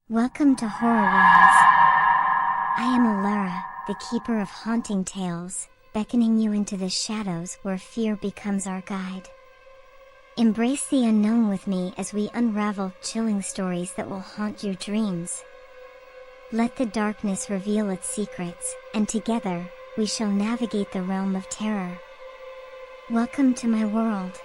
Welcome to HorrorWise. I am Allara, the keeper of haunting tales, beckoning you into the shadows where fear becomes our guide. Embrace the unknown with me as we unravel chilling stories that will haunt your dreams. Let the darkness reveal its secrets, and together, we shall navigate the realm of terror. Welcome to my world.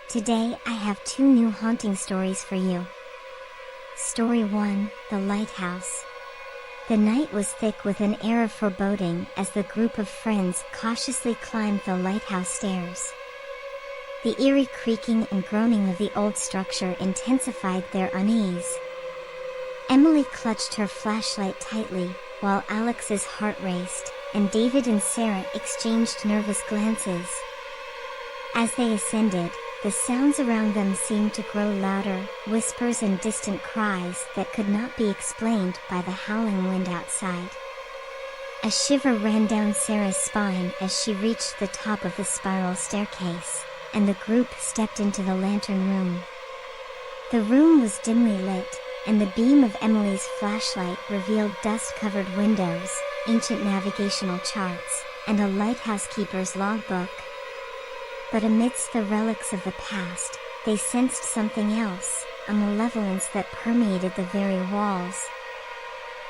Today I have two new haunting stories for you. Story 1, The Lighthouse. The night was thick with an air of foreboding as the group of friends cautiously climbed the lighthouse stairs. The eerie creaking and groaning of the old structure intensified their unease. Emily clutched her flashlight tightly, while Alex's heart raced, and David and Sarah exchanged nervous glances. As they ascended, the sounds around them seemed to grow louder, whispers and distant cries that could not be explained by the howling wind outside. A shiver ran down Sarah's spine as she reached the top of the spiral staircase, and the group stepped into the lantern room. The room was dimly lit, and the beam of Emily's flashlight revealed dust-covered windows, ancient navigational charts, and a lighthouse keeper's logbook. But amidst the relics of the past, they sensed something else, a malevolence that permeated the very walls.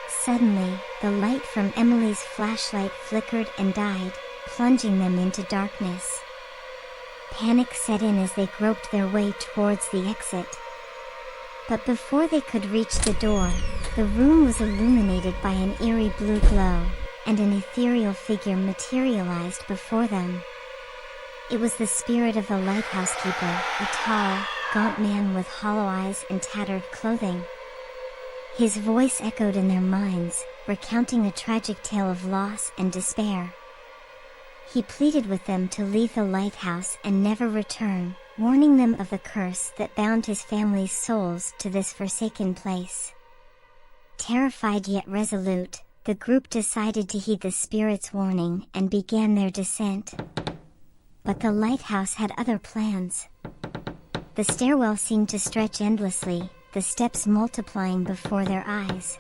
Suddenly, the light from Emily's flashlight flickered and died, plunging them into darkness. Panic set in as they groped their way towards the exit. But before they could reach the door, the room was illuminated by an eerie blue glow, and an ethereal figure materialized before them. It was the spirit of the lighthouse keeper, a tall, gaunt man with hollow eyes and tattered clothing. His voice echoed in their minds, recounting a tragic tale of loss and despair. He pleaded with them to leave the lighthouse and never return, warning them of the curse that bound his family's souls to this forsaken place. Terrified yet resolute, the group decided to heed the spirit's warning and began their descent. But the lighthouse had other plans. The stairwell seemed to stretch endlessly, the steps multiplying before their eyes.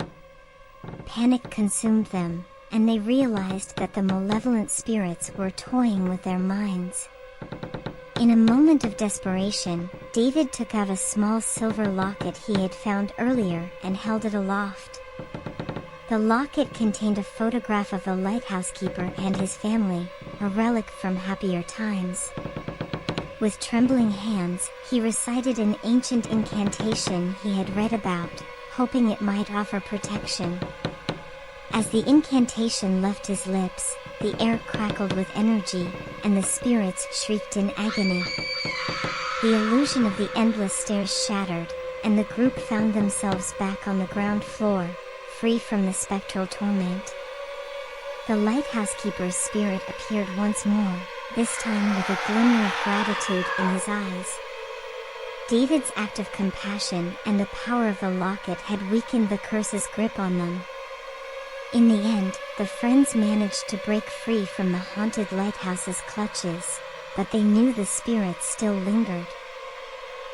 Panic consumed them, and they realized that the malevolent spirits were toying with their minds. In a moment of desperation, David took out a small silver locket he had found earlier and held it aloft. The locket contained a photograph of the lighthouse keeper and his family, a relic from happier times. With trembling hands, he recited an ancient incantation he had read about, hoping it might offer protection. As the incantation left his lips, the air crackled with energy, and the spirits shrieked in agony. The illusion of the endless stairs shattered, and the group found themselves back on the ground floor, free from the spectral torment. The lighthouse keeper's spirit appeared once more, this time with a glimmer of gratitude in his eyes. David's act of compassion and the power of the locket had weakened the curse's grip on them. In the end, the friends managed to break free from the haunted lighthouse's clutches, but they knew the spirits still lingered.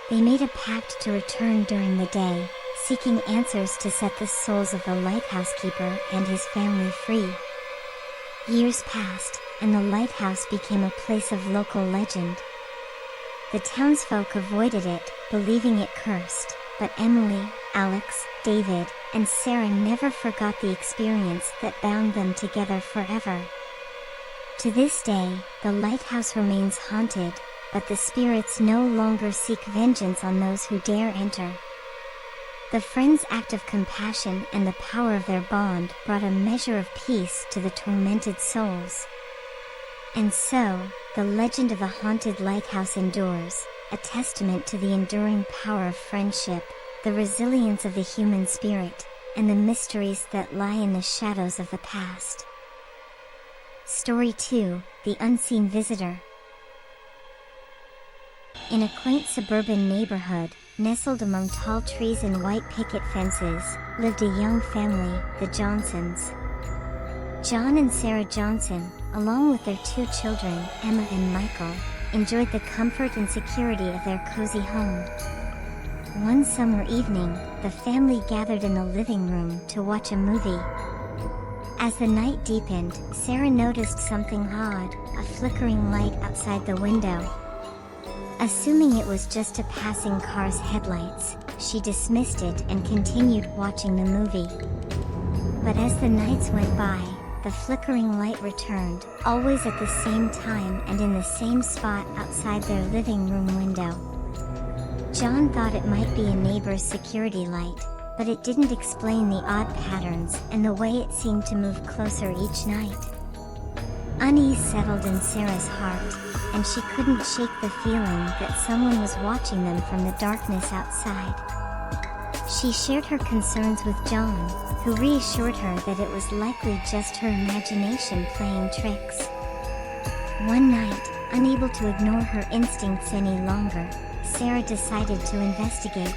They made a pact to return during the day, seeking answers to set the souls of the lighthouse keeper and his family free. Years passed, and the lighthouse became a place of local legend. The townsfolk avoided it, believing it cursed, but Emily, Alex, David, and Sarah never forgot the experience that bound them together forever. To this day, the lighthouse remains haunted, but the spirits no longer seek vengeance on those who dare enter. The friends' act of compassion and the power of their bond brought a measure of peace to the tormented souls. And so, the legend of the haunted lighthouse endures, a testament to the enduring power of friendship, the resilience of the human spirit, and the mysteries that lie in the shadows of the past. Story 2, The Unseen Visitor. In a quaint suburban neighborhood, nestled among tall trees and white picket fences, lived a young family, the Johnsons. John and Sarah Johnson, along with their 2 children, Emma and Michael, enjoyed the comfort and security of their cozy home. One summer evening, the family gathered in the living room to watch a movie. As the night deepened, Sarah noticed something odd, a flickering light outside the window. Assuming it was just a passing car's headlights, she dismissed it and continued watching the movie. But as the nights went by, the flickering light returned, always at the same time and in the same spot outside their living room window. John thought it might be a neighbor's security light, but it didn't explain the odd patterns and the way it seemed to move closer each night. Unease settled in Sarah's heart, and she couldn't shake the feeling that someone was watching them from the darkness outside. She shared her concerns with John, who reassured her that it was likely just her imagination playing tricks. One night, unable to ignore her instincts any longer, Sarah decided to investigate.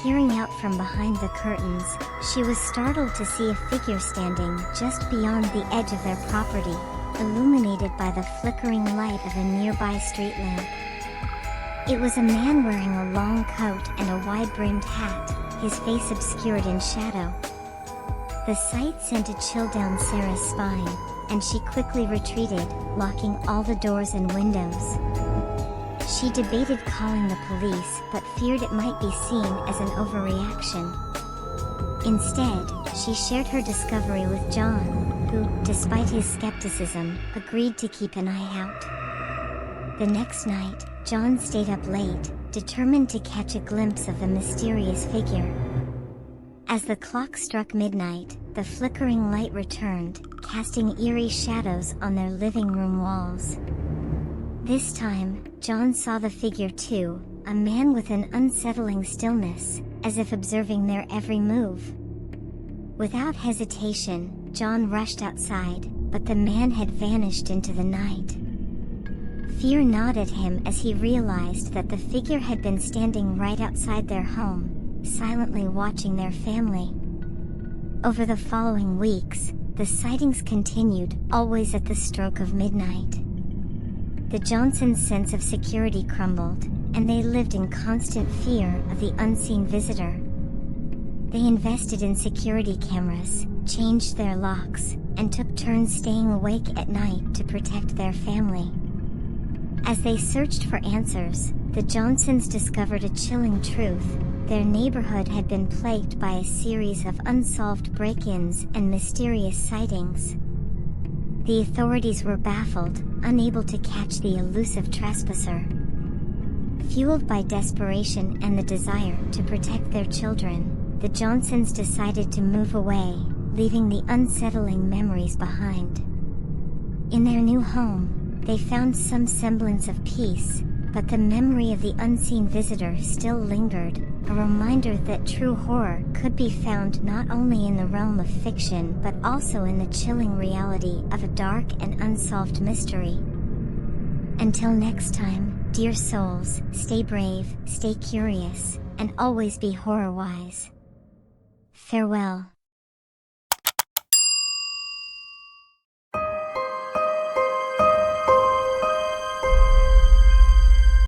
Peering out from behind the curtains, she was startled to see a figure standing just beyond the edge of their property, illuminated by the flickering light of a nearby street lamp. It was a man wearing a long coat and a wide-brimmed hat, his face obscured in shadow. The sight sent a chill down Sarah's spine, and she quickly retreated, locking all the doors and windows. She debated calling the police but feared it might be seen as an overreaction. Instead, she shared her discovery with John, who, despite his skepticism, agreed to keep an eye out. The next night, John stayed up late, determined to catch a glimpse of the mysterious figure. As the clock struck midnight, the flickering light returned, casting eerie shadows on their living room walls. This time, John saw the figure too, a man with an unsettling stillness, as if observing their every move. Without hesitation, John rushed outside, but the man had vanished into the night. Fear gnawed at him as he realized that the figure had been standing right outside their home, silently watching their family. Over the following weeks, the sightings continued, always at the stroke of midnight. The Johnsons' sense of security crumbled, and they lived in constant fear of the unseen visitor. They invested in security cameras, changed their locks, and took turns staying awake at night to protect their family. As they searched for answers, the Johnsons discovered a chilling truth: their neighborhood had been plagued by a series of unsolved break-ins and mysterious sightings. The authorities were baffled, unable to catch the elusive trespasser. Fueled by desperation and the desire to protect their children, the Johnsons decided to move away, leaving the unsettling memories behind. In their new home, they found some semblance of peace, but the memory of the unseen visitor still lingered, a reminder that true horror could be found not only in the realm of fiction but also in the chilling reality of a dark and unsolved mystery. Until next time, dear souls, stay brave, stay curious, and always be horror-wise. Farewell.